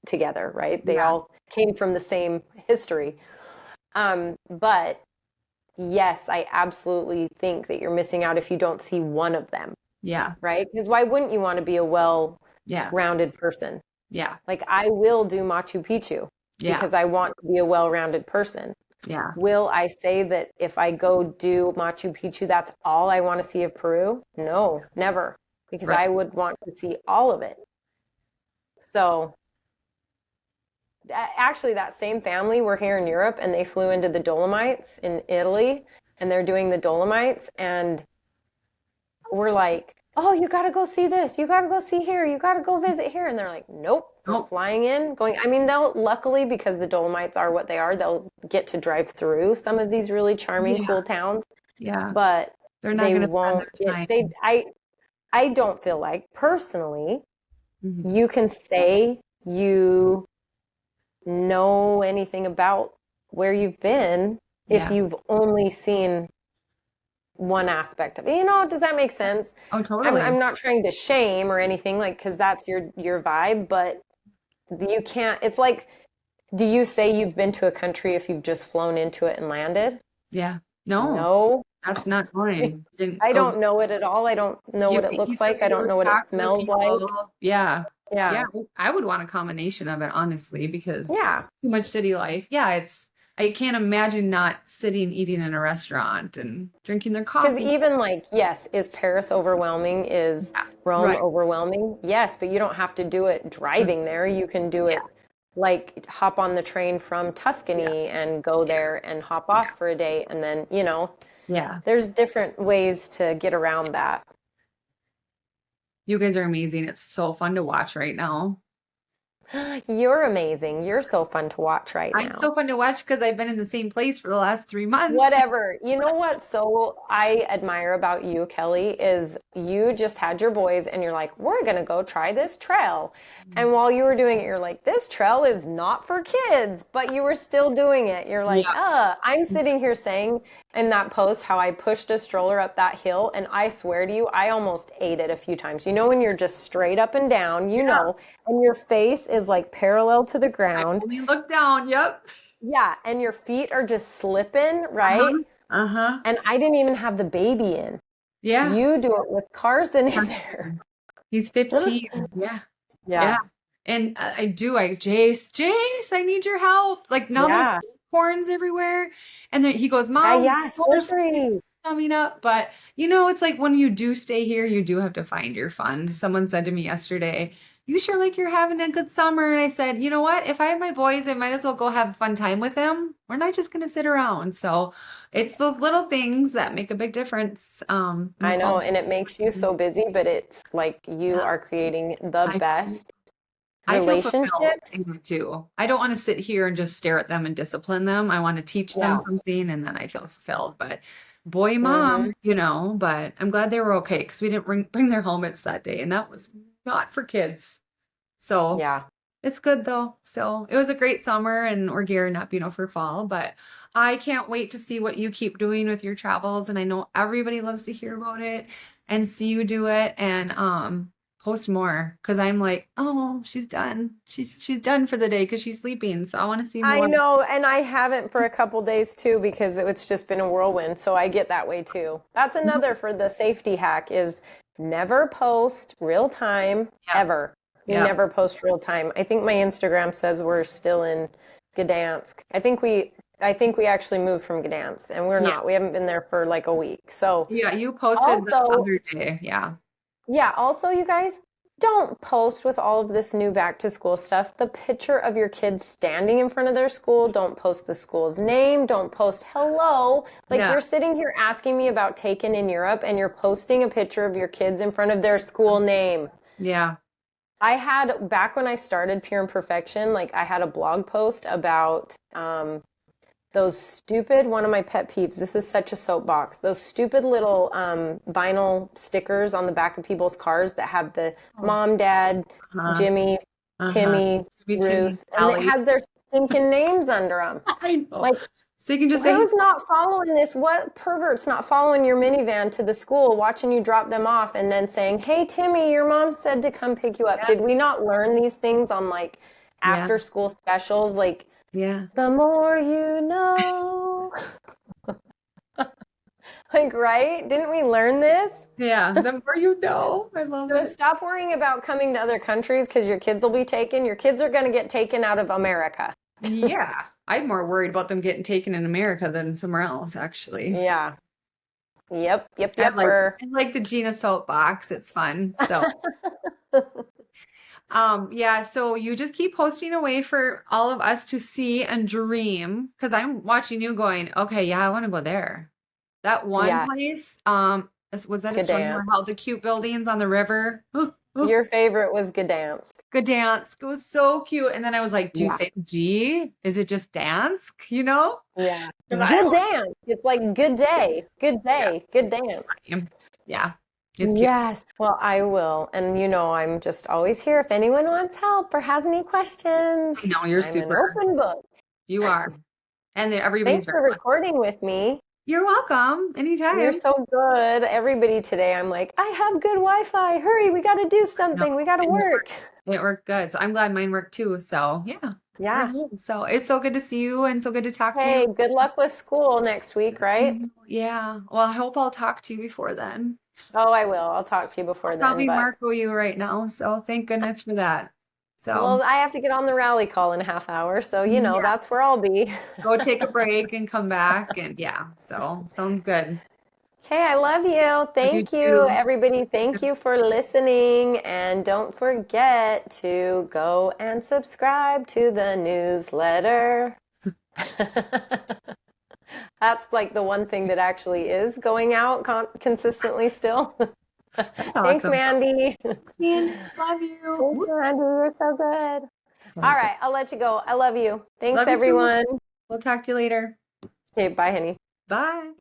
together, right? They all came from the same history. But yes, I absolutely think that you're missing out if you don't see one of them, Yeah. right? Because why wouldn't you want to be a Yeah. well-rounded person? Yeah. Like I will do Machu Picchu Yeah. because I want to be a well-rounded person. Yeah. Will I say that if I go do Machu Picchu, that's all I want to see of Peru? No, never, because Right. I would want to see all of it. So actually, that same family were here in Europe and they flew into the Dolomites in Italy and they're doing the Dolomites. And we're like, oh, you got to go see this. You got to go see here. You got to go visit here. And they're like, nope, we're Oh, flying in, going. I mean, they'll luckily, because the Dolomites are what they are, they'll get to drive through some of these really charming, yeah. cool towns, Yeah. but They're not they going to spend won't their time. I don't feel like personally Mhm. you can say you know anything about where you've been if Yeah. you've only seen one aspect of it. You know, does that make sense? Oh, I'm totally. not trying to shame or anything like because that's your vibe, but you can't. It's like, do you say you've been to a country if you've just flown into it and landed? Yeah. No, No. that's not going. Didn't I go. don't know it at all. I don't know You what have it to looks eat the like. I don't food, know what it talk to the smells like. people. Yeah. Yeah. Yeah. I would want a combination of it, honestly, because Yeah. too much city life. Yeah. I can't imagine not sitting, eating in a restaurant and drinking their Because coffee. even like, yes, is Paris overwhelming? Is Yeah. Rome Right. overwhelming? Yes, but you don't have to do it Mm. driving there. You can do Yeah. it like hop on the train from Yeah. Tuscany and go Yeah. there and hop Yeah. off for a day. And then, Yeah. there's different ways to get around that. You guys are amazing. It's so fun to watch right now. You're amazing. You're so fun to watch right I'm now. so fun to watch because I've been in the same place for the last 3 months. Whatever. You know what? So I admire about you, Kelly, is you just had your boys and you're like, we're going to go try this trail. And while you were doing it, you're like, this trail is not for kids, but you were still doing it. You're like, Yeah. I'm sitting here saying in that post how I pushed a stroller up that hill. And I swear to you, I almost ate it a few times. You know, when you're just straight up and down, Yeah. and your face is like parallel to the I ground. only look down. Yep. Yeah, and your feet are just slipping, Uh-huh. right? Uh-huh. And I didn't even have the baby in. Yeah. You do it with Carson in there. He's 15. Yeah. Yeah. Yeah. And Jace, I need your help. Like now there's Yeah. horns everywhere. And then he goes, Yeah, Mom, yeah, there's slippery. coming up. But it's like when you do stay here, you do have to find your fun. Someone said to me yesterday, you sure like you're having a good summer. And I said, you know what? If I have my boys, I might as well go have a fun time with them. We're not just going to sit around. So it's those little things that make a big difference in the I know, quality. and it makes you so busy, but it's like you Yeah. are creating the I best I feel fulfilled relationships. in it too. I don't want to sit here and just stare at them and discipline them. I want to teach them Yeah. something and then I feel fulfilled. But boy, Mm-hmm. mom, but I'm glad they were okay because we didn't bring their helmets that day and that was not for kids. So Yeah. it's good though. So it was a great summer and we're gearing up, for fall. But I can't wait to see what you keep doing with your travels. And I know everybody loves to hear about it and see you do it and post more because I'm like, oh, she's done. She's done for the day because she's sleeping. So I want to see I more. know, and I haven't for a couple days too because it's just been a whirlwind. So I get that way too. That's another for the safety hack is never post real time Yeah. ever. Yeah. Never post real time. I think my Instagram says we're still in Gdansk. I think we actually moved from Gdansk and we're Yeah. not. We haven't been there for like a week. So Yeah. You posted the also, other day. Yeah. yeah, also you guys don't post with all of this new back to school stuff. The picture of your kids standing in front of their school. Don't post the school's name. Don't post hello. Like Yeah. you're sitting here asking me about Taken in Europe and you're posting a picture of your kids in front of their school name. Yeah. I had, back when I started Pure Imperfection, like I had a blog post about those stupid, one of my pet peeves, this is such a soapbox, those stupid little vinyl stickers on the back of people's cars that have the mom, dad, Uh-huh. Jimmy, Uh-huh. Timmy, Timmy, Ruth, and it Allie. has their stinking names under them. I know. Like, So you can just say, who's not following this? What pervert's not following your minivan to the school, watching you drop them off, and then saying, hey, Timmy, your mom said to come pick you up. yeah, Did we not learn these things on like yeah, after school specials? Like, yeah. the more you know. Like, right? Didn't we learn this? Yeah, the more you know. I love So it. stop worrying about coming to other countries because your kids will be taken. Your kids are going to get taken out of America. Yeah, I'm more worried about them getting taken in America than somewhere else, actually. Yeah. Yep. Yep. I like Yepper. I like the Gina soapbox. It's fun. So, yeah, so you just keep posting away for all of us to see and dream because I'm watching you going, okay, yeah, I want to go there. That one Yeah. place, was that Estonia where Gdansk. all the cute buildings on the river? Your favorite was Gdansk. Good dance. It was so cute. And then I was like, do you Yeah. say G? Is it just dance? You know? Yeah. Because I Good don't. dance. It's like good day. Good Yeah. day. Good dance. Yeah. It's cute. Yes. Well, I will. And I'm just always here if anyone wants help or has any questions. I know you're I'm an super. open book. You are. And everybody's Thanks very for fun. recording with me. You're welcome. You're Anytime. so good. Everybody today, I'm like, I have good Wi-Fi. Hurry, we got to do No, something. We got to it work. worked good. So I'm glad mine worked too. So yeah, we're Yeah. good. So it's so good to see you and so good to talk to you. Hey, good luck with school next week, right? Yeah. Well, I hope I'll talk to you before then. Oh, I will. I'll talk to you I'll before then, probably but Marco you right now. So thank goodness for that. So well, I have to get on the rally call in a half hour, so yeah, that's where I'll be. go take a break and come back. And yeah, so sounds good. Hey, I love you. Love you Thank you, too. everybody. Thank you for listening. And don't forget to go and subscribe to the newsletter. That's like the one thing that actually is going out consistently still. That's Thanks, awesome. Mandy. Thanks, man. Love you. Thanks, Whoops. Mandy. You're so good. Sorry. All right, I'll let you go. I love you. Thanks, Love you too. everyone. We'll talk to you later. Okay, bye, honey. Bye.